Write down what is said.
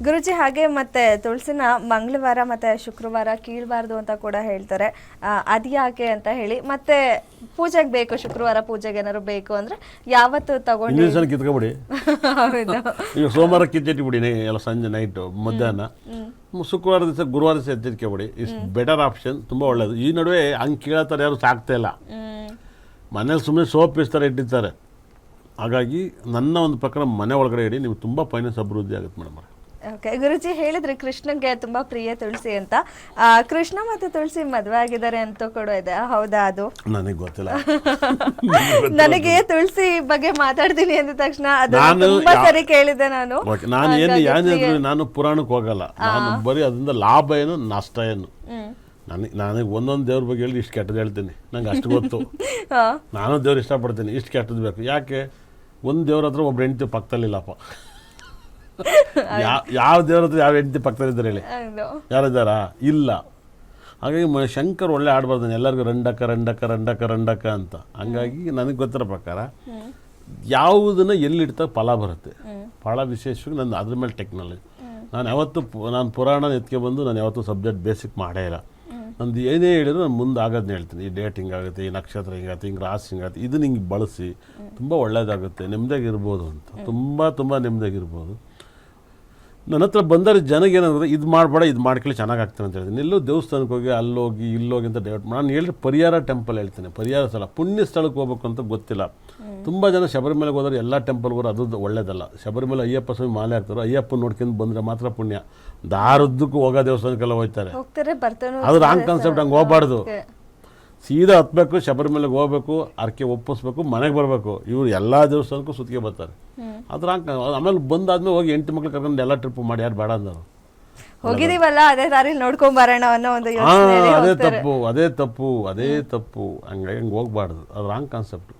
ಗುರುಜಿ ಹಾಗೆ ಮತ್ತೆ ತುಳಸಿನ ಮಂಗಳವಾರ ಮತ್ತೆ ಶುಕ್ರವಾರ ಕೀಳ್ಬಾರ್ದು ಅಂತ ಕೂಡ ಹೇಳ್ತಾರೆ. ಅದ್ಯಾಕೆ ಅಂತ ಹೇಳಿ, ಮತ್ತೆ ಪೂಜೆಗೆ ಬೇಕು, ಶುಕ್ರವಾರ ಪೂಜೆಗೆ ಏನಾದ್ರು ಬೇಕು ಅಂದ್ರೆ ಯಾವತ್ತು ತಗೊಂಡು ಕಿತ್ಕೊಬಿಡಿ. ಈಗ ಸೋಮವಾರ ಕಿತ್ತಿಟ್ಬಿಡಿ ಎಲ್ಲ ಸಂಜೆ ನೈಟು ಮಧ್ಯಾಹ್ನ. ಶುಕ್ರವಾರ ದಿವಸ ಗುರುವಾರ ದಿವಸ ಎತ್ತಿಟ್ಕೊಬಿಡಿ. ಇಸ್ ಬೆಟರ್ ಆಪ್ಷನ್, ತುಂಬ ಒಳ್ಳೇದು. ಈ ನಡುವೆ ಹಂಗೆ ಕೇಳ್ತಾರೆ, ಯಾರು ಸಾಕ್ತಾ ಇಲ್ಲ. ಮನೇಲಿ ಸುಮ್ಮನೆ ಸೋಪ್ ಇಸ್ತಾರೆ, ಇಟ್ಟಿರ್ತಾರೆ. ಹಾಗಾಗಿ ನನ್ನ ಒಂದು ಪ್ರಕಾರ ಮನೆ ಒಳಗಡೆ ಇಡಿ, ನಿಮ್ಗೆ ತುಂಬ ಫೈನಾನ್ಸ್ ಅಭಿವೃದ್ಧಿ ಆಗುತ್ತೆ ಮೇಡಮ್. ಓಕೆ ಗುರುಜಿ ಹೇಳಿದ್ರಿ ಕೃಷ್ಣಗೆ ತುಂಬಾ ಪ್ರಿಯ ತುಳಸಿ ಅಂತ. ಕೃಷ್ಣ ಮತ್ತೆ ತುಳಸಿ ಮದುವೆ ಆಗಿದ್ದಾರೆ ಅಂತ ಕೂಡ ಇದೆ, ಹೌದಾ? ಅದು ನನಗೆ ಗೊತ್ತಿಲ್ಲ. ನನಗೆ ತುಳಸಿ ಬಗ್ಗೆ ಮಾತಾಡ್ತೀನಿ ಅಂದ ತಕ್ಷಣ ಅದು ತುಂಬಾ ಸರಿ ಕೇಳಿದೆ ನಾನು. ನಾನು ಪುರಾಣಕ್ಕೆ ಹೋಗಲ್ಲ, ನಾನು ಬರೀ ಅದರಿಂದ ಲಾಭ ಏನು ನಷ್ಟ ಏನು. ನನಗೆ ಒಂದೊಂದು ದೇವ್ರ ಬಗ್ಗೆ ಹೇಳಿ ಇಷ್ಟು ಕೆಟ್ಟದ್ದು ಹೇಳ್ತೀನಿ, ನಂಗೆ ಅಷ್ಟು ಗೊತ್ತು. ನಾನು ದೇವ್ರು ಇಷ್ಟಪಡ್ತೀನಿ, ಇಷ್ಟು ಕೆಟ್ಟದ್ದು ಬೇಕು. ಯಾಕೆ? ಒಂದು ದೇವ್ರ ಹತ್ರ ಒಬ್ರು ಹೆಂಡತಿ ಪಕ್ಕದಲ್ಲಿಲ್ಲಪ್ಪ. ಯಾವ ದೇವ್ರ ಹತ್ರ ಯಾವ ಹೆಂಡತಿ ಪಕ್ಕದಲ್ಲಿದ್ದಾರೆ ಹೇಳಿ? ಯಾರಿದ್ದಾರಾ? ಇಲ್ಲ. ಹಾಗಾಗಿ ಶಂಕರ್ ಒಳ್ಳೆ ಆಡ್ಬಾರ್ದಾನೆ, ಎಲ್ಲರಿಗೂ ರಂಡಕ ರಂಡಕ ರಂಡಕ ರಂಡಕ ಅಂತ. ಹಂಗಾಗಿ ನನಗೆ ಗೊತ್ತಿರೋ ಪ್ರಕಾರ ಯಾವುದನ್ನ ಎಲ್ಲಿಡ್ತಾ ಫಲ ಬರುತ್ತೆ. ಭಾಳ ವಿಶೇಷವಾಗಿ ನನ್ನ ಅದ್ರ ಮೇಲೆ ಟೆಕ್ನಾಲಜಿ. ನಾನು ಪುರಾಣ ಎತ್ಕೆ ಬಂದು ನಾನು ಯಾವತ್ತೂ ಸಬ್ಜೆಕ್ಟ್ ಬೇಸಿಕ್ ಮಾಡೇ ಇಲ್ಲ. ನಂದು ಏನೇ ಹೇಳಿದ್ರು ನಾನು ಮುಂದೆ ಆಗೋದನ್ನ ಹೇಳ್ತೀನಿ. ಈ ಡೇಟ್ ಹಿಂಗಾಗುತ್ತೆ, ಈ ನಕ್ಷತ್ರ ಹಿಂಗಾಗುತ್ತೆ, ಹಿಂಗೆ ರಾಶಿ ಹಿಂಗಾಗುತ್ತೆ, ಇದನ್ನ ಹಿಂಗೆ ಬಳಸಿ ತುಂಬ ಒಳ್ಳೇದಾಗುತ್ತೆ, ನೆಮ್ಮದಿಯಾಗಿರ್ಬೋದು ಅಂತ. ತುಂಬ ನೆಮ್ಮದಿಯಾಗಿರ್ಬೋದು. ನನ್ನ ಹತ್ರ ಬಂದರೆ ಜನಗೆ ಏನಾಗುತ್ತೆ, ಇದು ಮಾಡಬೇಡ, ಇದು ಮಾಡ್ಕೊಳ್ಳಿ, ಚೆನ್ನಾಗಿ ಆಗ್ತಾನೆ ಅಂತ ಹೇಳ್ತೀನಿ. ಎಲ್ಲೋ ದೇವಸ್ಥಾನಕ್ಕೆ ಹೋಗಿ ಅಲ್ಲೋಗಿ ಇಲ್ಲೋಗಿ ಅಂತ ಡೈವರ್ಟ್ ಮಾಡಿ. ನಾನು ಹೇಳಿದ್ರೆ ಪರಿಹಾರ ಟೆಂಪಲ್ ಹೇಳ್ತೀನಿ, ಪರಿಹಾರ ಸ್ಥಳ, ಪುಣ್ಯ ಸ್ಥಳಕ್ಕೆ ಹೋಗ್ಬೇಕು ಅಂತ ಗೊತ್ತಿಲ್ಲ. ತುಂಬ ಜನ ಶಬರಿಮಲೆಗೆ ಹೋದ್ರೆ ಎಲ್ಲ ಟೆಂಪಲ್ಗೆ ಹೋದ್ರೆ ಅದು ಒಳ್ಳೇದಲ್ಲ. ಶಬರಿಮಲೆ ಅಯ್ಯಪ್ಪ ಸ್ವಾಮಿ ಮಾಲೆ ಹಾಕ್ತಾರೆ, ಅಯ್ಯಪ್ಪನ ನೋಡ್ಕೊಂಡು ಬಂದರೆ ಮಾತ್ರ ಪುಣ್ಯ. ದಾರದ್ದಕ್ಕೂ ಹೋಗೋ ದೇವಸ್ಥಾನಕ್ಕೆಲ್ಲ ಹೋಗ್ತಾರೆ, ಅದು ರಾಂಗ್ ಕಾನ್ಸೆಪ್ಟ್. ಹಂಗೆ ಹೋಗ್ಬಾರ್ದು. ಸೀದಾ ಹತ್ಬೇಕು, ಶಬರಿಮಲೆಗೆ ಹೋಗ್ಬೇಕು, ಅರ್ಕೆ ಒಪ್ಪಿಸ್ಬೇಕು, ಮನೆಗೆ ಬರಬೇಕು. ಇವ್ರು ಎಲ್ಲ ದೇವಸ್ಥಾನಕ್ಕೂ ಸುತ್ತಿಗೆ ಬರ್ತಾರೆ, ಅದು ರಾಂಗ್. ಆಮೇಲೆ ಬಂದಾದ್ಮೇಲೆ ಹೋಗಿ 8 ಮಕ್ಳು ಕರ್ಕೊಂಡು ಎಲ್ಲ ಟ್ರಿಪ್ ಮಾಡಿ ಯಾರು ಬೇಡ ಅಂದರು. ಹೋಗಿದೀವಲ್ಲ ಅದೇ ದಾರಿ ನೋಡ್ಕೊಂಡ್ ಬರೋಣ ಅನ್ನೋ ಒಂದು ಅದೇ ತಪ್ಪು. ಹಂಗಾಗಿ ಹಂಗೆ ಹೋಗ್ಬಾರ್ದು, ಅದು ರಾಂಗ್ ಕಾನ್ಸೆಪ್ಟ್.